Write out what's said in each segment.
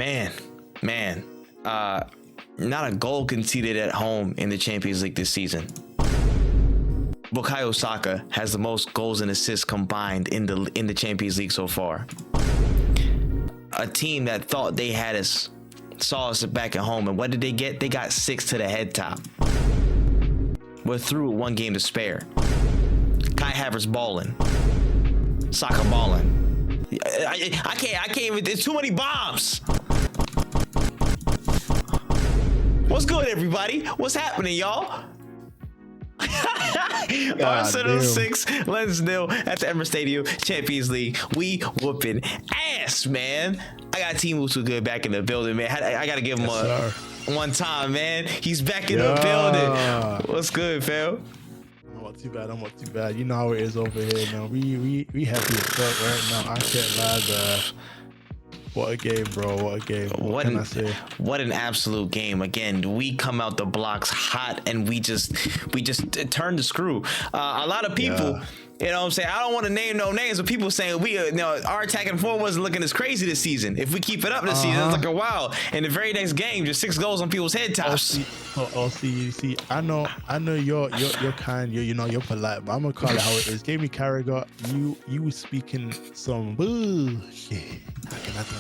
Man, not a goal conceded at home in the Champions League this season. Bukayo Saka has the most goals and assists combined in the Champions League so far. A team that thought they had us saw us back at home, and what did they get? They got 6 to the head top. We're through with 1 game to spare. Kai Havertz balling. Saka balling. I can't even. There's too many bombs. What's good, everybody? What's happening, y'all? Arsenal 6, Lens 0 at the Emirates Stadium, Champions League. We whooping ass, man. I got Team too good back in the building, man. I gotta give him one time, man. He's back in the building. What's good, fam? I'm not too bad. You know how it is over here, man. We happy as fuck right now. I can't lie, what a game, bro. What a game. What can I say? What an absolute game. Again, we come out the blocks hot and we just turn the screw. A lot of people, you know what I'm saying? I don't want to name no names, but people saying our attacking form wasn't looking as crazy this season. If we keep it up this season, it's looking wild. In the very next game, just 6 goals on people's head tops. See, I know you're kind, you're polite, but I'm gonna call it how it is. Jamie Carragher, you was speaking some bullshit. How can I tell?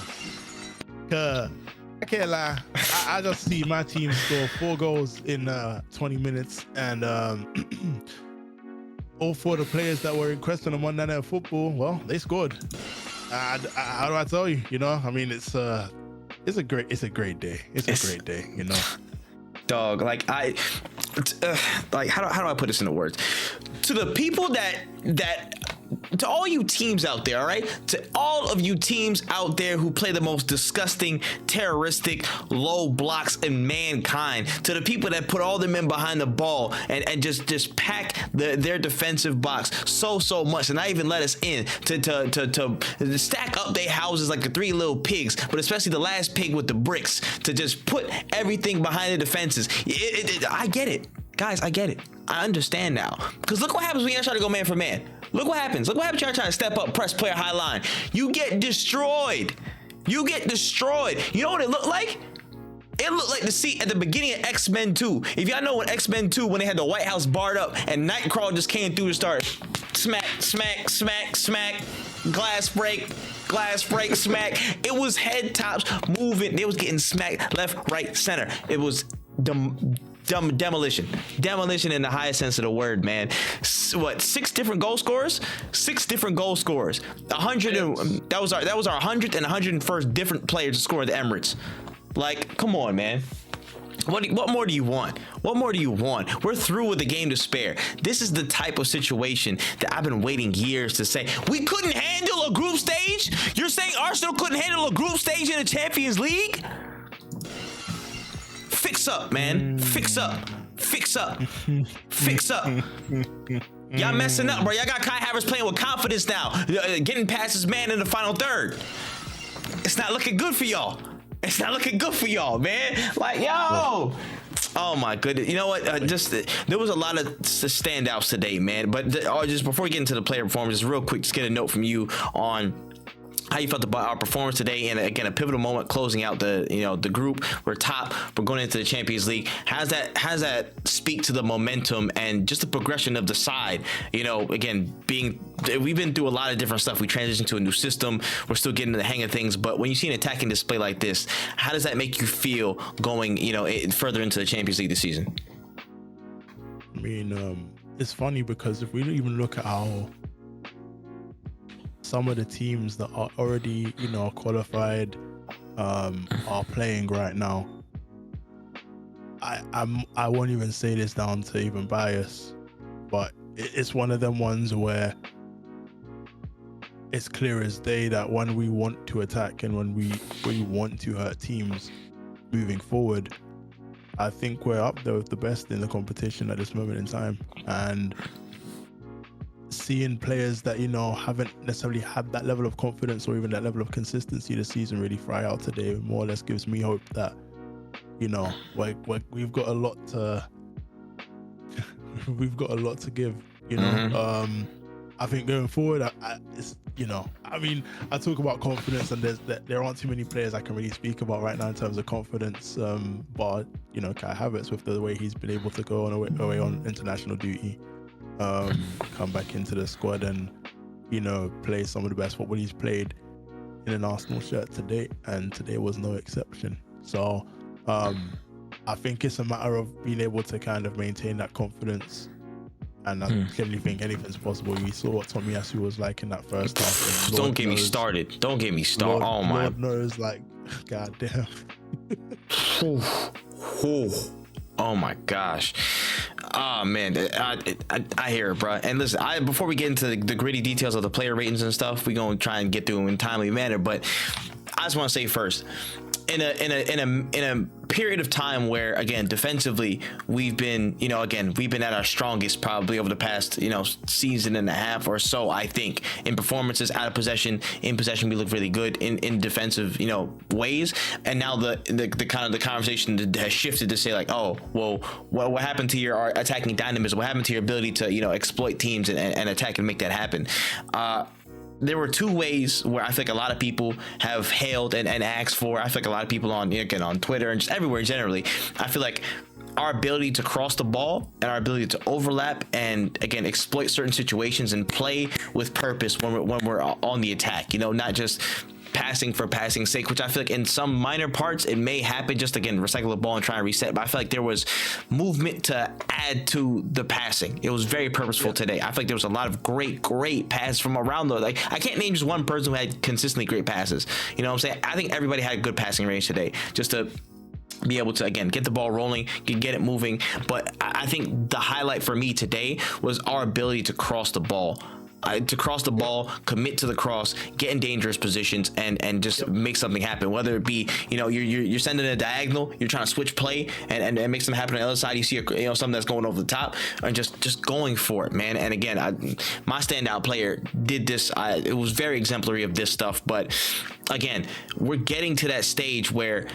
I can't lie. I just see my team score 4 goals in 20 minutes, and all 4 of the players that were in question on Monday Night Football, well, they scored. How do I tell you? I mean, it's a great day. It's a great day. Dog, like how do I put this into words? To the people that to all you teams out there, all right? To all of you teams out there who play the most disgusting, terroristic, low blocks in mankind, to the people that put all the men behind the ball and just pack their defensive box so much and not even let us in to stack up their houses like the 3 little pigs, but especially the last pig with the bricks, to just put everything behind the defenses. I get it. Guys, I get it. I understand now. Because look what happens when you try to go man for man. Look what happens. Look what happens when you're trying to step up, press player high line. You get destroyed. You know what it looked like? It looked like the seat at the beginning of X-Men 2. If y'all know when X-Men 2, when they had the White House barred up and Nightcrawler just came through to start smack, glass break, smack. It was head tops moving. They was getting smacked left, right, center. It was demolition in the highest sense of the word, man. 6 different goal scorers? 6 different goal scorers. 100 and that was our 100th and 101st different players to score at the Emirates. Like, come on, man. What more do you want? What more do you want? We're through with the game to spare. This is the type of situation that I've been waiting years to say. We couldn't handle a group stage? You're saying Arsenal couldn't handle a group stage in the Champions League? Fix up, man. Fix up. Y'all messing up, bro. Y'all got Kai Havertz playing with confidence now, getting past his man in the final third. It's not looking good for y'all. Man. Like, yo. Oh my goodness. You know what? There was a lot of standouts today, man. But just before we get into the player performance, real quick, just get a note from you on how you felt about our performance today, and again, a pivotal moment closing out the group. We're top. We're going into the Champions League. How's that speak to the momentum and just the progression of the side? Again, we've been through a lot of different stuff. We transitioned to a new system. We're still getting the hang of things. But when you see an attacking display like this, how does that make you feel going further into the Champions League this season? I mean, it's funny because if we don't even look at how some of the teams that are already, qualified, are playing right now. I won't even say this down to even bias, but it's one of them ones where it's clear as day that when we want to attack and when we want to hurt teams moving forward, I think we're up there with the best in the competition at this moment in time. And seeing players that haven't necessarily had that level of confidence or even that level of consistency this season really fry out today more or less gives me hope that we've got a lot to give. I think going forward, it's, you know, I mean, I talk about confidence, and there aren't too many players I can really speak about right now in terms of confidence. But you know, Kai Havertz, with the way he's been able to go away on international duty, come back into the squad, and you know, play some of the best football he's played in an Arsenal shirt to date, and today was no exception. So, I think it's a matter of being able to kind of maintain that confidence. And I generally think anything's possible. We saw what Tomiyasu was like in that first half. Don't get me started. Don't get me started. Oh my. Lord knows, like, goddamn. Oh my gosh. Oh man, I hear it, bro. And listen, before we get into the gritty details of the player ratings and stuff, we're gonna try and get through them in a timely manner. But I just want to say first, in a period of time where, again, defensively we've been at our strongest probably over the past, you know, season and a half or so. I think in performances, out of possession, in possession we look really good in defensive, you know, ways. And now the kind of the conversation has shifted to say like, oh well, what happened to your attacking dynamism? What happened to your ability to, you know, exploit teams and attack and make that happen? There were two ways where I think a lot of people have hailed and asked for. I think a lot of people on Twitter and just everywhere generally, I feel like our ability to cross the ball and our ability to overlap and, again, exploit certain situations and play with purpose when we're on the attack, you know, not just passing for passing's sake, which I feel like in some minor parts it may happen, just again recycle the ball and try and reset, but I feel like there was movement to add to the passing. It was very purposeful today. I feel like there was a lot of great passes from around though. Like, I can't name just one person who had consistently great passes, you know what I'm saying? I think everybody had a good passing range today, just to be able to, again, get the ball rolling, get it moving. But I think the highlight for me today was our ability to cross the ball. Commit to the cross, get in dangerous positions, and just make something happen. Whether it be, you know, you're sending a diagonal, you're trying to switch play and make something happen on the other side. You see something that's going over the top, and just going for it, man. And again, my standout player did this. It was very exemplary of this stuff. But again, we're getting to that stage where,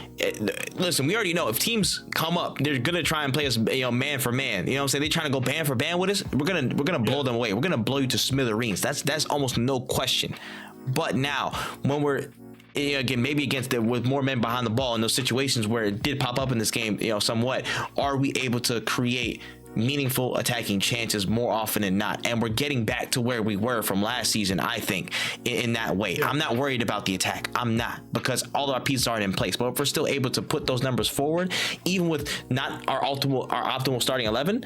listen, we already know if teams come up, they're gonna try and play us, you know, man for man. You know what I'm saying? They're trying to go band for band with us. We're gonna blow them away. We're gonna blow you to smithereens. That's almost no question. But now, when we're, again, maybe with more men behind the ball in those situations where it did pop up in this game, you know, somewhat, are we able to create meaningful attacking chances more often than not? And we're getting back to where we were from last season, I think, in that way. I'm not worried about the attack. I'm not, because all our pieces aren't in place. But if we're still able to put those numbers forward, even with not our optimal starting 11,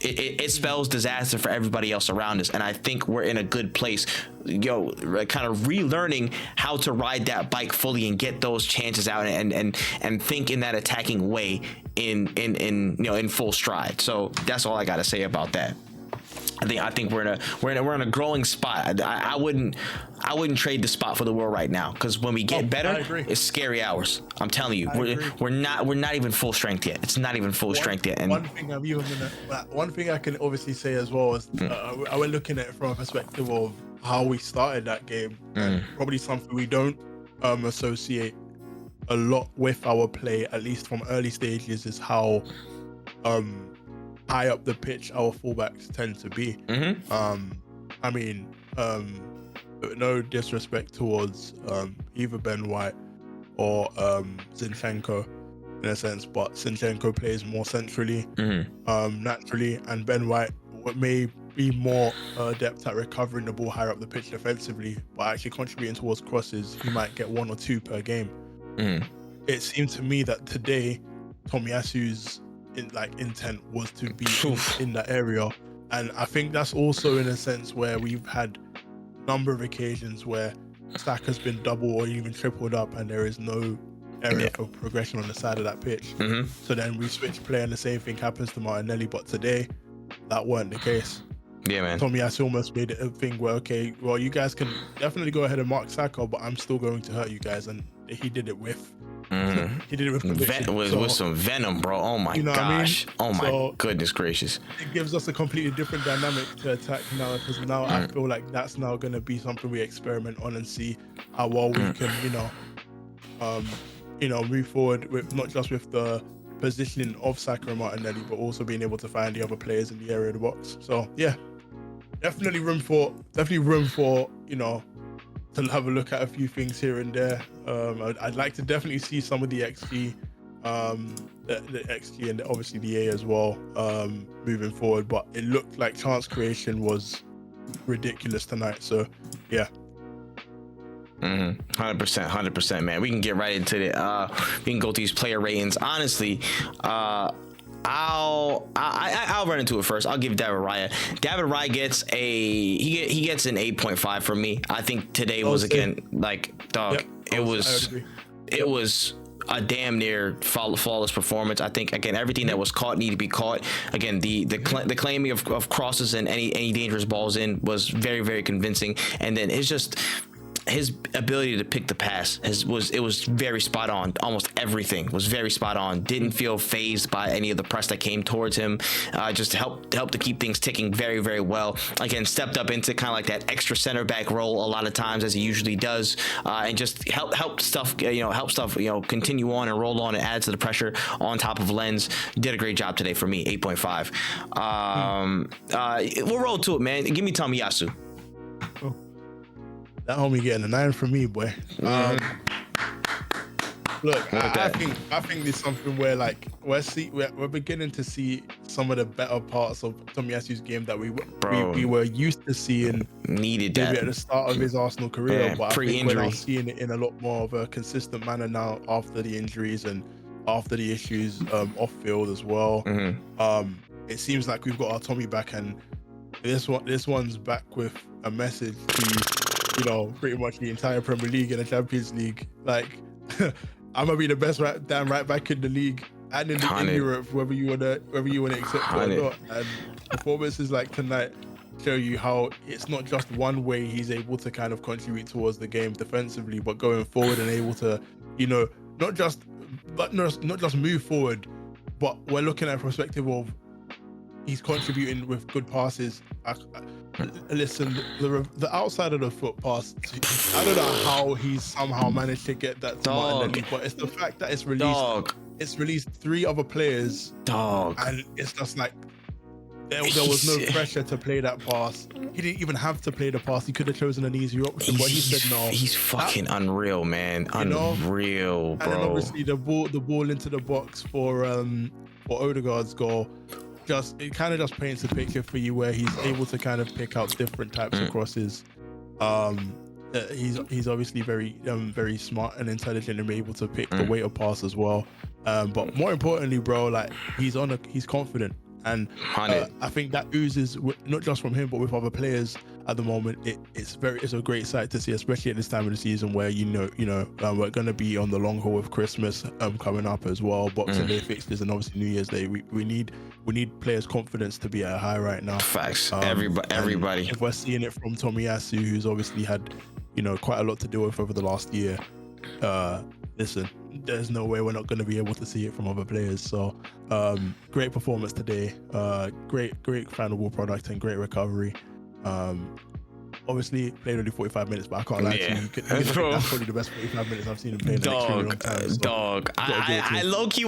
it spells disaster for everybody else around us. And I think we're in a good place, kind of relearning how to ride that bike fully and get those chances out and think in that attacking way in full stride. So that's all I got to say about that. I think we're in a growing spot. I wouldn't trade the spot for the world right now, because when we get better, it's scary hours. I'm telling you, we're not even full strength yet. It's not even full strength yet. And one thing I can obviously say as well is I was looking at it from a perspective of how we started that game. And probably something we don't associate a lot with our play, at least from early stages, is how high up the pitch our fullbacks tend to be. I mean, no disrespect towards either Ben White or Zinchenko in a sense, but Zinchenko plays more centrally, naturally, and Ben White may be more adept at recovering the ball higher up the pitch defensively, but actually contributing towards crosses. He might get one or two per game. It seemed to me that today Tomiyasu's intent was to be in that area, and I think that's also in a sense where we've had a number of occasions where Saka's been double or even tripled up and there is no area for progression on the side of that pitch. So then we switch play and the same thing happens to Martinelli, but today that weren't the case. Yeah, man. Tomiyasu almost made it a thing where, okay, well, you guys can definitely go ahead and mark Saka, but I'm still going to hurt you guys, and he did it with he did it with conviction. With some venom, bro. Oh my gosh. I mean? Oh my goodness gracious. It gives us a completely different dynamic to attack now, because now I feel like that's now going to be something we experiment on and see how well we can, move forward with, not just with the positioning of Saka and Martinelli, but also being able to find the other players in the area of the box. So yeah, definitely room for to have a look at a few things here and there. I'd like to definitely see some of the XG, the XG and obviously the A as well, moving forward. But it looked like chance creation was ridiculous tonight. So yeah. 100%, man. We can get right into it. We can go through these player ratings. Honestly, I'll run into it first. I'll give David Raya. David Raya gets he gets an 8.5 from me. I think today was again like dog. Yep, it was a damn near flawless performance. I think again everything that was caught needed to be caught. Again the claiming of crosses and any dangerous balls in was very, very convincing. And then it's just his ability to pick the pass was very spot on. Almost everything was very spot on. Didn't feel phased by any of the press that came towards him. Just helped to keep things ticking very, very well. Again, stepped up into kind of like that extra center back role a lot of times, as he usually does, and just help stuff continue on and roll on and add to the pressure on top of Lens. Did a great job today for me. 8.5. We'll roll to it, man. Give me Tomiyasu. Oh. That homie getting a 9 from me, boy. Look, I think there's something where like we're beginning to see some of the better parts of Tomiyasu's game that we were used to seeing. Needed maybe that at the start of his Arsenal career, but I think we're now pre-injury. seeing it in a lot more of a consistent manner now after the injuries and after the issues off field as well. It seems like we've got our Tommy back, and this one's back with a message to pretty much the entire Premier League and the Champions League. Like, I'm gonna be the best right back in the league and in Europe, whether you wanna accept it or not. And performances like tonight show you how it's not just one way he's able to kind of contribute towards the game defensively, but going forward and able to, not just move forward, but we're looking at a perspective of he's contributing with good passes. Listen, the outside of the foot pass, I don't know how he's somehow managed to get that smart in the league, but it's the fact that it's released. It's released 3 other players, and it's just like there was no pressure to play that pass. He didn't even have to play the pass. He could have chosen an easier option, but he said no. He's fucking unreal, man. Unreal, bro. And then obviously the ball into the box for Odegaard's goal. It kind of just paints a picture for you where he's able to kind of pick out different types of crosses. He's obviously very smart and intelligent and able to pick the weight of pass as well. But more importantly, bro, like he's confident, and I think that oozes not just from him but with other players at the moment. It's a great sight to see, especially at this time of the season where we're going to be on the long haul with Christmas coming up as well, Boxing Day fixtures, and obviously New Year's Day. We need players' confidence to be at a high right now. Facts. Everybody. If we're seeing it from Tomiyasu, who's obviously had quite a lot to deal with over the last year, listen, there's no way we're not going to be able to see it from other players. So great performance today, great final ball product and great recovery. Obviously played only 45 minutes, but I can't lie to you. That's probably the best 45 minutes I've seen him play in an extremely long time. So I low-key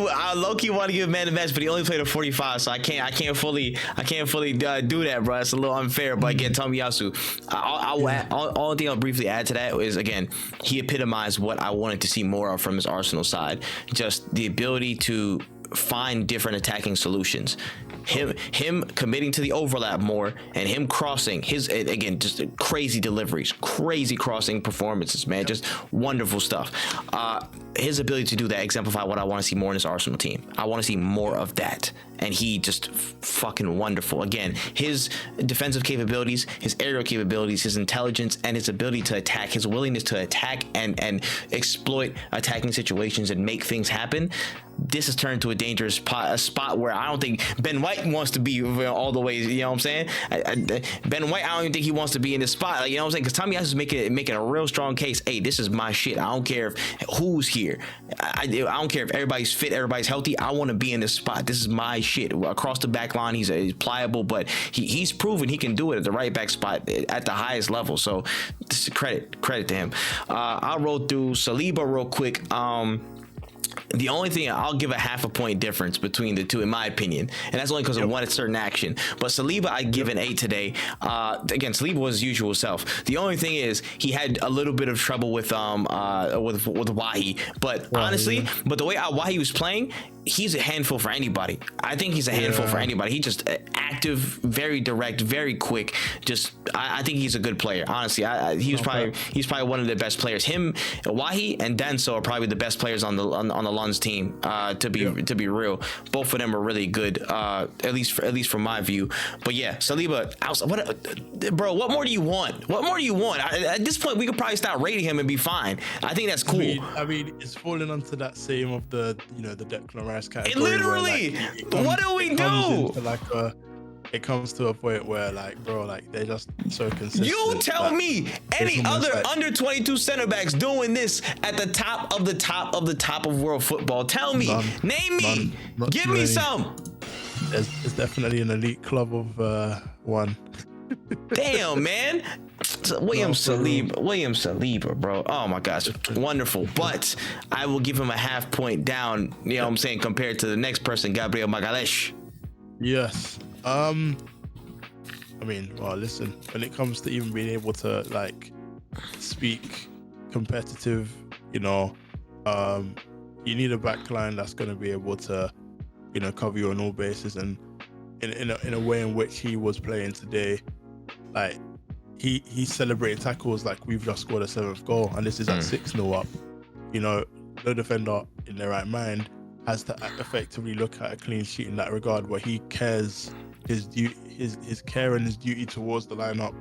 want to give man the match, but he only played a 45, so I can't fully do that, bro. It's a little unfair. But again, Tomiyasu, all thing I'll briefly add to that is, again, he epitomized what I wanted to see more of from his Arsenal side. Just the ability to find different attacking solutions. Him committing to the overlap more, and him crossing just crazy deliveries, crazy crossing performances, man. Just wonderful stuff. His ability to do that exemplify what I want to see more in this Arsenal team. I want to see more of that, and he just fucking wonderful. Again, his defensive capabilities, his aerial capabilities, his intelligence, and his ability to attack, his willingness to attack and exploit attacking situations and make things happen. This has turned to a dangerous spot where I don't think Ben White wants to be all the way. You know what I'm saying? Ben White, I don't even think he wants to be in this spot. You know what I'm saying? Because Tomiyasu is making a real strong case. Hey, this is my shit. I don't care who's here. I don't care if everybody's fit, everybody's healthy. I want to be in this spot. This is my shit. Across the back line, he's pliable, but he's proven he can do it at the right back spot at the highest level. So this is credit to him. I'll roll through Saliba real quick. The only thing I'll give a half a point difference between the two, in my opinion, and that's only because of one certain action. But Saliba, I give an 8 today. Again, Saliba was his usual self. The only thing is he had a little bit of trouble with Wahi. But honestly, but the way Wahi was playing, he's a handful for anybody. I think he's a handful for anybody. He's just active, very direct, very quick. Just I think he's a good player. Honestly, he's probably one of the best players. Him, Wahi, and Denso are probably the best players on the Lens team. To be real, both of them are really good. At least from my view. But yeah, Saliba, bro, what more do you want? What more do you want? At this point, we could probably stop rating him and be fine. I think that's cool. I mean, it's falling onto that same of the Declan Rice category. It literally, what do we do? It comes to a point where, like, bro, like, they're just so consistent. You tell me any other under 22 center backs doing this at the top of the top of world football. Tell me, name me, give me some. It's definitely an elite club of one. Damn, man. William Saliba, bro. Oh my gosh, wonderful. But I will give him a half point down, you know what I'm saying, compared to the next person, Gabriel Magalhaes. Yes. I mean, well, listen, when it comes to even being able to, like, speak competitive, you need a back line that's going to be able to, cover you on all bases. And in a way in which he was playing today, like, he celebrated tackles like we've just scored a 7th goal, and this is at 6-0 up. No defender in their right mind has to effectively look at a clean sheet in that regard, where he cares his care and his duty towards the lineup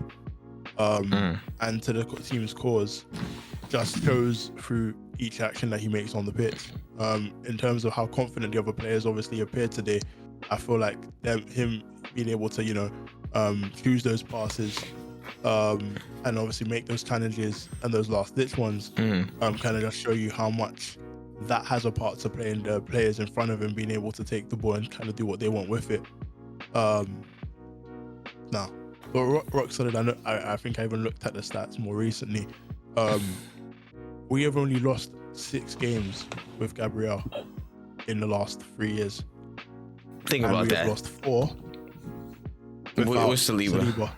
and to the team's cause just shows through each action that he makes on the pitch. In terms of how confident the other players obviously appeared today, I feel like him being able to choose those passes and obviously make those challenges and those last ditch ones kind of just show you how much that has a part to play in the players in front of him being able to take the ball and kind of do what they want with it. But rock solid. I think I even looked at the stats more recently. We have only lost 6 games with Gabriel in the last 3 years. Think about that. We have lost 4 with Saliba.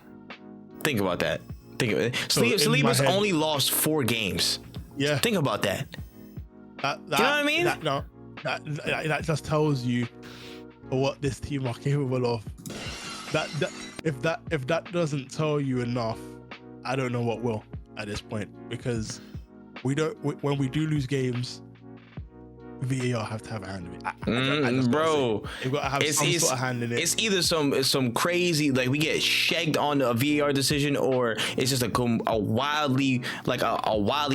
Think about that. Saliba's only lost 4 games. Yeah. Think about that. You know what I mean? That just tells you what this team are capable of. If that doesn't tell you enough, I don't know what will at this point, because when we do lose games, VAR have to have a hand in it. Bro, they've got to have some sort of hand in it. It's either some crazy, like, we get shagged on a VAR decision, or it's just a wildly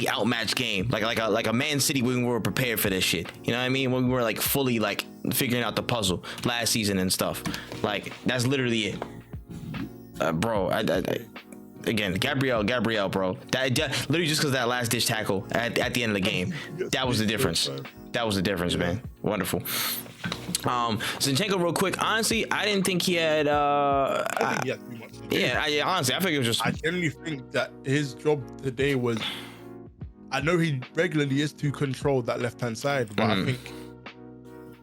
outmatched game, like a Man City when we were prepared for this shit. You know what I mean? When we were like fully like figuring out the puzzle last season and stuff. Like, that's literally it, bro. Again, Gabriel, bro. That literally just because that last ditch tackle at the end of the game, that was the difference. That was the difference, man. Wonderful. Zinchenko, real quick. Honestly, I didn't think he had. I think he had too much to do. Honestly, I think it was just. I generally think that his job today was. I know he regularly is to control that left-hand side, but I think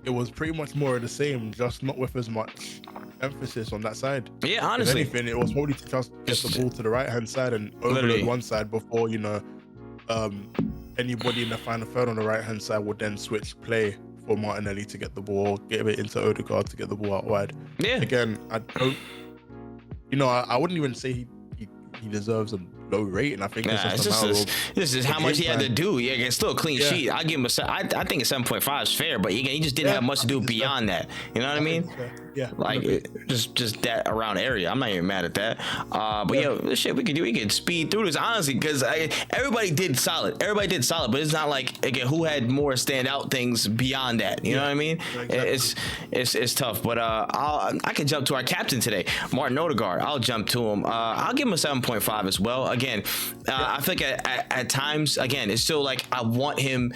it was pretty much more of the same, just not with as much emphasis on that side. Yeah, honestly. If anything, it was probably to just get the ball to the right-hand side and overload one side before, anybody in the final third on the right-hand side would then switch play for Martinelli to get the ball, get it into Odegaard to get the ball out wide. Yeah. Again, I don't, I wouldn't even say he deserves a low rating. I think this is how much he had to do. Yeah, it's still a clean sheet. I give him I think a 7.5 is fair, but again, he just didn't have much to do beyond that. You know what I mean? Yeah. Like just that around area. I'm not even mad at that. But this shit we could speed through this, honestly, because everybody did solid. But it's not like, again, who had more standout things beyond that. You know what I mean? Exactly. It's tough. But I can jump to our captain today, Martin Odegaard. I'll jump to him. I'll give him a 7.5 as well. Again, I think at times, again, it's still like I want him.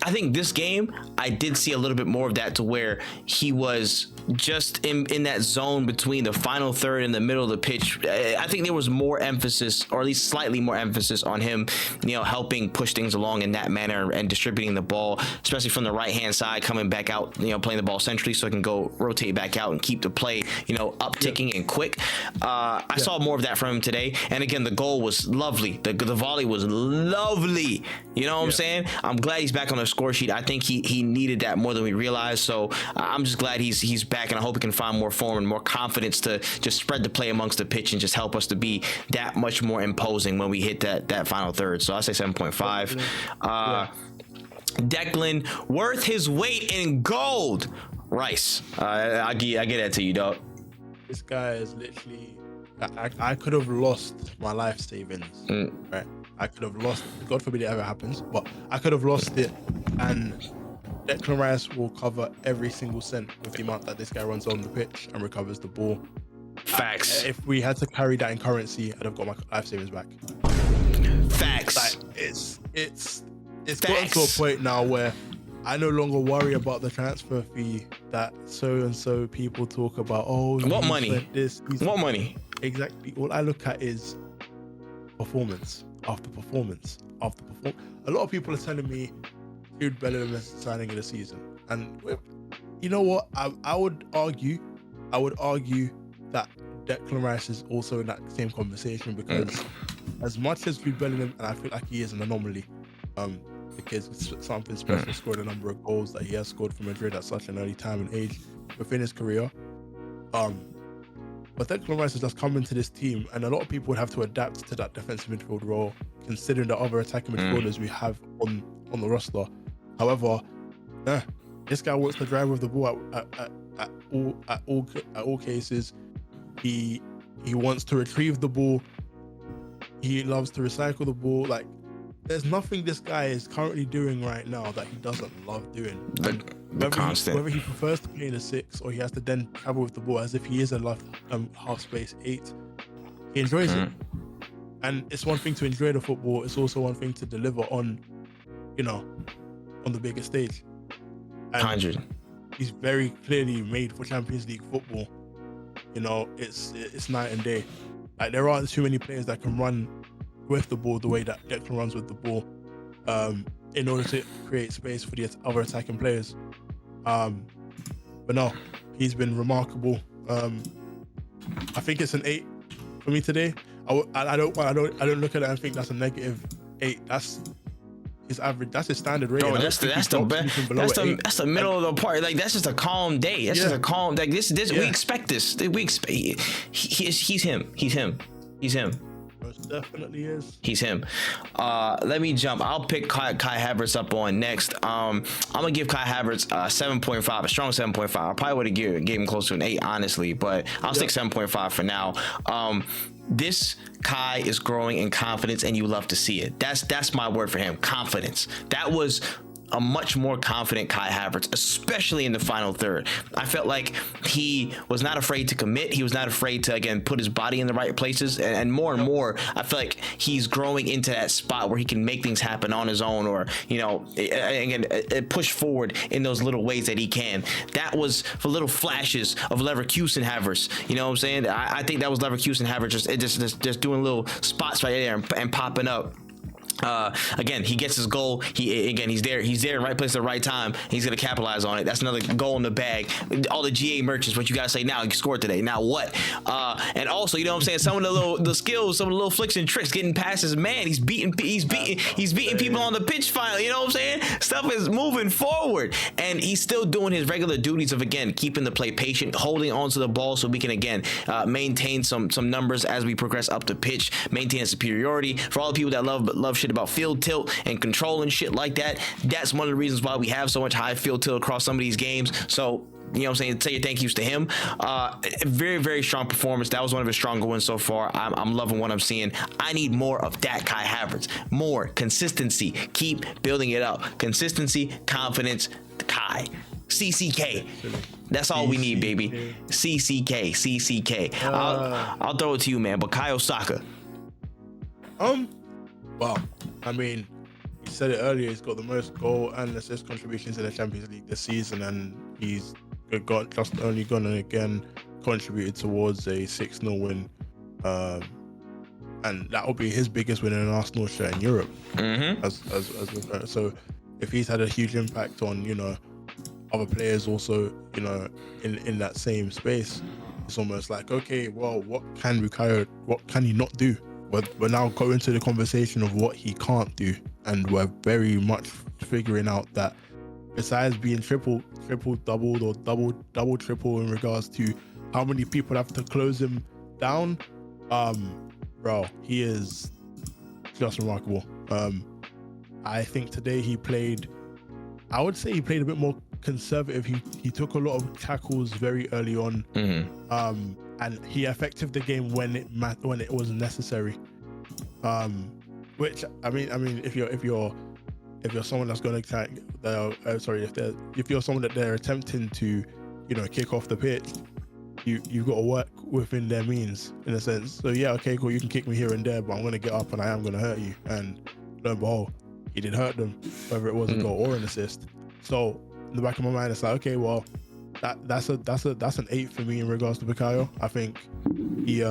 I think this game, I did see a little bit more of that, to where he was just in that zone between the final third and the middle of the pitch, I think there was more emphasis, or at least slightly more emphasis, on him, helping push things along in that manner and distributing the ball, especially from the right hand side, coming back out, playing the ball centrally so it can go rotate back out and keep the play, upticking and quick. I saw more of that from him today, and again, the goal was lovely. The volley was lovely. You know what I'm saying? I'm glad he's back on the score sheet. I think he needed that more than we realized. So I'm just glad he's back, and I hope he can find more form and more confidence to just spread the play amongst the pitch and just help us to be that much more imposing when we hit that final third. So I say 7.5. Declan, worth his weight in gold. Rice, I get that to you, dog. This guy is literally. I could have lost my life savings, right? I could have lost. God forbid it ever happens, but I could have lost it, and Declan Rice will cover every single cent with the amount that this guy runs on the pitch and recovers the ball. Facts. If we had to carry that in currency, I'd have got my life savings back. Facts. Like, it's gotten to a point now where I no longer worry about the transfer fee that so and so people talk about. Oh, what money? What money? Exactly. All I look at is performance after performance after performance. A lot of people are telling me Jude Bellingham is signing of the season, and you know what? I would argue that Declan Rice is also in that same conversation, because as much as Jude Bellingham, and I feel like he is an anomaly, because it's something special, scored a number of goals that he has scored for Madrid at such an early time and age within his career. But Declan Rice has just come into this team, and a lot of people would have to adapt to that defensive midfield role, considering the other attacking midfielders we have on the roster. However, this guy wants to drive with the ball at all cases. He wants to retrieve the ball. He loves to recycle the ball. Like, there's nothing this guy is currently doing right now that he doesn't love doing. Whether he prefers to play in a 6 or he has to then travel with the ball as if he is a half space 8, he enjoys it. And it's one thing to enjoy the football. It's also one thing to deliver on the bigger stage. And 100. He's very clearly made for Champions League football. It's night and day. Like, there aren't too many players that can run with the ball the way that Declan runs with the ball, in order to create space for the other attacking players. But no, he's been remarkable. I think it's an 8 for me today. I don't look at it and think that's a negative 8. That's his average. That's his standard rating. Bro, that's the middle of the part. Like, that's just a calm day. That's just a calm. Like, this. We expect this. He's him. Most definitely is. He's him. Let me jump. I'll pick Kai Havertz up on next. I'm gonna give Kai Havertz 7.5, a strong 7.5. I probably would have gave him close to an 8, honestly, but I'll stick 7.5 for now. This Kai is growing in confidence, and you love to see it. That's my word for him. Confidence. That was a much more confident Kai Havertz, especially in the final third. I felt like he was not afraid to commit. He was not afraid to, again, put his body in the right places. And more, I feel like he's growing into that spot where he can make things happen on his own, or, again, push forward in those little ways that he can. That was for little flashes of Leverkusen Havertz. You know what I'm saying? I think that was Leverkusen Havertz just doing little spots right there and popping up. Again, he gets his goal. He's there in the right place at the right time. He's gonna capitalize on it. That's another goal in the bag. All the GA merchants, what you gotta say now? You scored today. Now what? And also, you know what I'm saying? Some of the skills, some of the little flicks and tricks, getting past his man. He's beating people on the pitch finally. You know what I'm saying? Stuff is moving forward, and he's still doing his regular duties of, again, keeping the play patient, holding onto the ball so we can, again, maintain some numbers as we progress up the pitch, maintain superiority. For all the people that love shit about field tilt and control and shit like that, that's one of the reasons why we have so much high field tilt across some of these games. So, you know what I'm saying, say your thank yous to him. Very, very strong performance. That was one of his stronger ones so far. I'm loving what I'm seeing. I need more of that Kai Havertz. More consistency. Keep building it up. Consistency, confidence, Kai. CCK. That's all we need, baby. CCK. I'll throw it to you, man. But Bukayo Saka. Well, I mean, you said it earlier, he's got the most goal and assist contributions in the Champions League this season, and he's just only gone and again contributed towards a 6-0 win, and that will be his biggest win in an Arsenal shirt in Europe. So if he's had a huge impact on other players also in that same space, it's almost like, okay, well, what can he not do? We're now going to the conversation of what he can't do, and we're very much figuring out that besides being triple doubled or double triple in regards to how many people have to close him down, bro, he is just remarkable. I think today I would say he played a bit more conservative. He took a lot of tackles very early on, and he affected the game when it was necessary. Which I mean, if you're someone that's going to if you're someone that they're attempting to kick off the pitch, you've got to work within their means, in a sense. So yeah, okay, cool, you can kick me here and there, but I'm going to get up and I am going to hurt you. And lo and behold, he did hurt them, whether it was a goal or an assist. So in the back of my mind, it's like, okay, well, that's an 8 for me in regards to Bukayo. I think he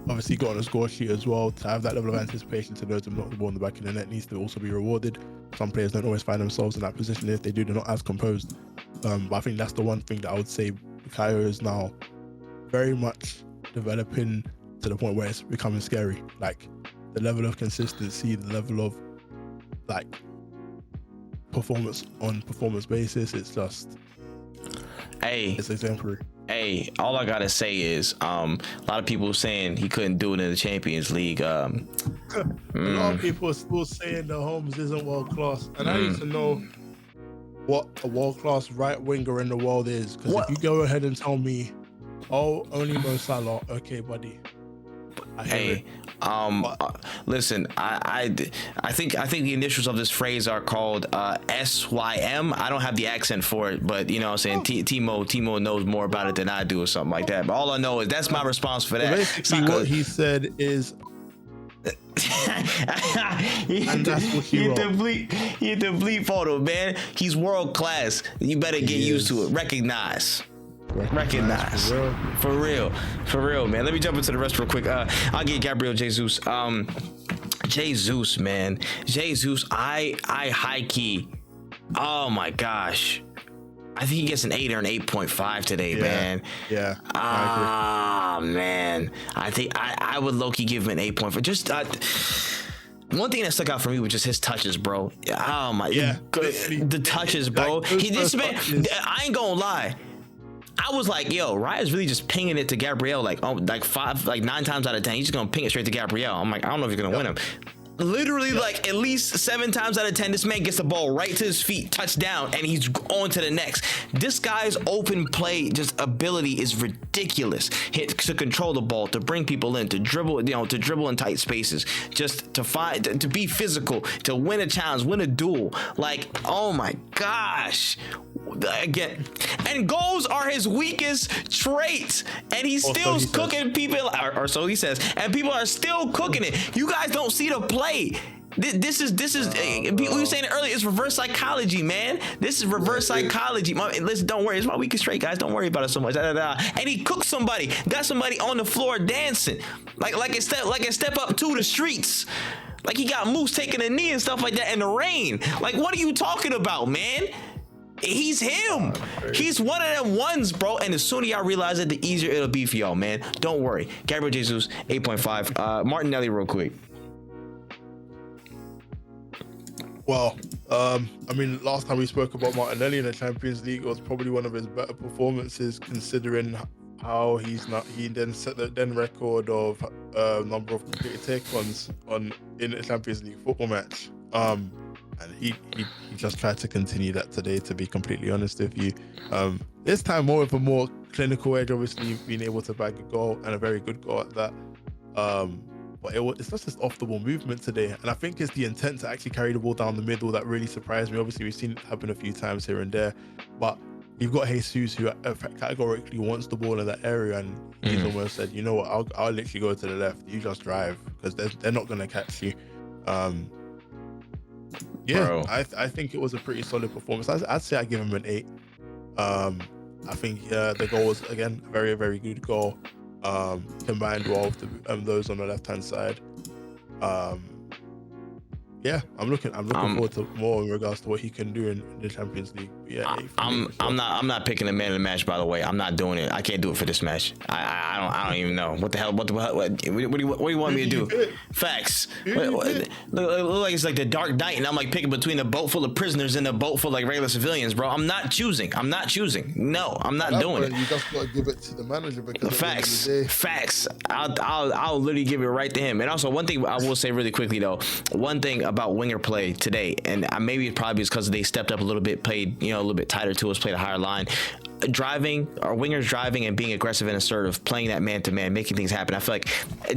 obviously got on a score sheet as well. To have that level of anticipation to know to knock the ball in the back of the net needs to also be rewarded. Some players don't always find themselves in that position. If they do, they're not as composed. But I think that's the one thing that I would say Bukayo is now very much developing to the point where it's becoming scary. Like the level of consistency, the level of like performance basis, it's just it's exemplary. Hey, all I gotta say is a lot of people saying he couldn't do it in the Champions League. A lot of people are still saying that Holmes isn't world class, and I need to know what a world class right winger in the world is. Because if you go ahead and tell me, oh, only Mo Salah, okay, buddy. Listen, I think the initials of this phrase are called SYM. I don't have the accent for it, but you know what I'm saying, Timo knows more about it than I do or something like that. But all I know is that's my response for that. Basically, what he said is and that's what he hit the bleep photo, man. He's world class. You better get used to it. Recognize for real, man. Let me jump into the rest real quick. I'll get Gabriel Jesus. Jesus, man. Jesus, I high key. Oh my gosh. I think he gets an 8 or an 8.5 today, man. Yeah. Man. I think I would low-key give him an 8.5. Just one thing that stuck out for me was just his touches, bro. Oh my, the touches, bro. I ain't gonna lie. I was like, yo, Raya's really just pinging it to Gabriel, like 9 times out of 10, he's just gonna ping it straight to Gabriel. I'm like, I don't know if he's gonna win him. Literally, like at least 7 times out of 10, this man gets the ball right to his feet, touchdown, and he's on to the next. This guy's open play just ability is ridiculous. To control the ball, to bring people in, to dribble in tight spaces, just to be physical, to win a challenge, win a duel. Like, oh my gosh. Again, and goals are his weakest trait, and he's still cooking people, or so he says, and people are still cooking it. You guys don't see the play. This is we were saying it earlier, it's reverse psychology, man. This is reverse psychology. Listen, don't worry, it's my weakest trait, guys. Don't worry about it so much. And he cooked somebody, got somebody on the floor dancing, like it step up to the streets. Like he got Moose taking a knee and stuff like that in the rain. Like, what are you talking about, man? He's him. He's one of them ones, bro. And the sooner y'all realize it, the easier it'll be for y'all, man. Don't worry. Gabriel Jesus, 8.5. Martinelli, real quick. Well, I mean, last time we spoke about Martinelli in the Champions League, it was probably one of his better performances, considering how he then set the record of number of completed take-ons in a Champions League football match. And he just tried to continue that today, to be completely honest with you. This time more with a more clinical edge, obviously being able to bag a goal, and a very good goal at that. But it's not just off the ball movement today, and I think it's the intent to actually carry the ball down the middle that really surprised me. Obviously we've seen it happen a few times here and there, but you've got Jesus who categorically wants the ball in that area, and he's almost said, you know what, I'll literally go to the left, you just drive, because they're not going to catch you. Yeah, I think it was a pretty solid performance. I'd say I give him an 8. I think the goal was again a very, very good goal. Combined well with those on the left hand side. Yeah, I'm looking forward to more in regards to what he can do in the Champions League. Yeah, I'm not picking the man of the match. By the way, I'm not doing it. I can't do it for this match. I don't even know what the hell. What do you want me to do? Facts. Look like it's like the Dark Knight, and I'm like picking between a boat full of prisoners and a boat full of like regular civilians, bro. I'm not choosing. No, I'm not doing it. You just gotta give it to the manager because Facts. I'll literally give it right to him. And also, one thing I will say really quickly though, one thing about winger play today, and maybe it probably is because they stepped up a little bit, played a little bit tighter to us, played a higher line. Wingers driving and being aggressive and assertive, playing that man-to-man, making things happen. I feel like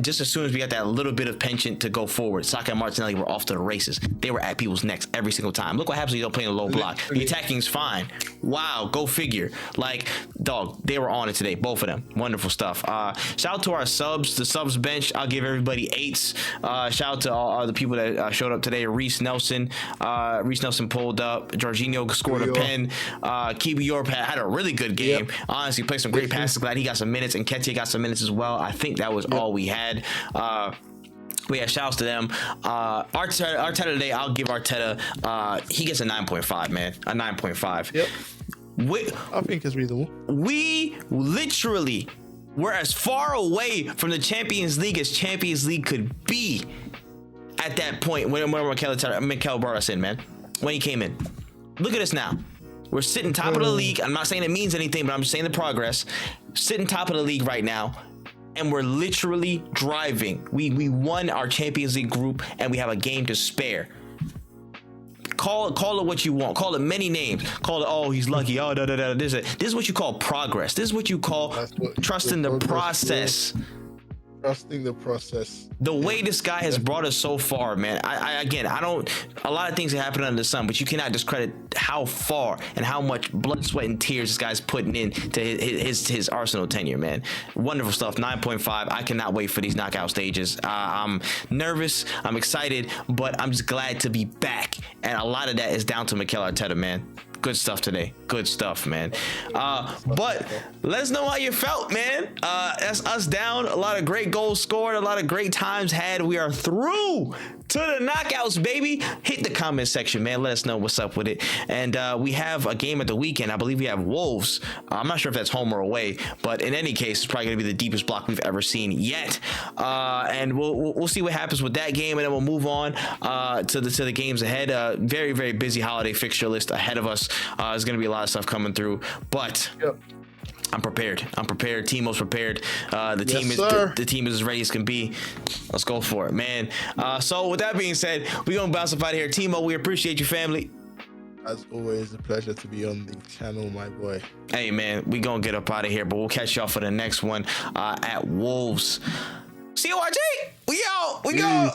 just as soon as we got that little bit of penchant to go forward, Saka and Martinelli were off to the races. They were at people's necks every single time. Look what happens when you don't play in a low block. The attacking's fine. Wow, go figure. Like, dog, they were on it today, both of them. Wonderful stuff. Shout out to our subs, the subs bench. I'll give everybody 8s. Shout out to all the people that showed up today. Reese Nelson pulled up. Jorginho scored a pen. Kiwi Yorp had a really good game. Yep. Honestly, played some great passes. Glad he got some minutes, and Ketia got some minutes as well. I think that was all we had. We had shouts to them. Arteta today, I'll give Arteta. He gets a 9.5, man. A 9.5. Yep. I think it's reasonable. We literally were as far away from the Champions League as Champions League could be at that point when Mikel brought us in, man. When he came in. Look at us now. We're sitting top of the league. I'm not saying it means anything, but I'm just saying the progress. Sitting top of the league right now, and we're literally driving. We won our Champions League group, and we have a game to spare. Call it what you want. Call it many names. Call it, oh, he's lucky. Oh, This is what you call progress. This is what you call trusting the process. Trusting the process. The way this guy has brought us so far, man. A lot of things that happen under the sun, but you cannot discredit how far and how much blood, sweat, and tears this guy's putting into his Arsenal tenure, man. Wonderful stuff. 9.5. I cannot wait for these knockout stages. I'm nervous. I'm excited, but I'm just glad to be back. And a lot of that is down to Mikel Arteta, man. Good stuff today. Good stuff, man. But let us know how you felt, man. That's us down. A lot of great goals scored. A lot of great times had. We are through to the knockouts, baby. Hit the comment section, man. Let us know what's up with it. And we have a game at the weekend. I believe we have Wolves. I'm not sure if that's home or away, but in any case, it's probably going to be the deepest block we've ever seen yet. And we'll see what happens with that game, and then we'll move on to the games ahead. Very, very busy holiday fixture list ahead of us. There's going to be a lot of stuff coming through, but I'm prepared. Timo's prepared. The team is as ready as can be. Let's go for it, man. So with that being said, we're gonna bounce up out of here. Timo, we appreciate you, family. As always, a pleasure to be on the channel, my boy. Hey, man, we gonna get up out of here, but we'll catch y'all for the next one at Wolves. CORG, we out. We go.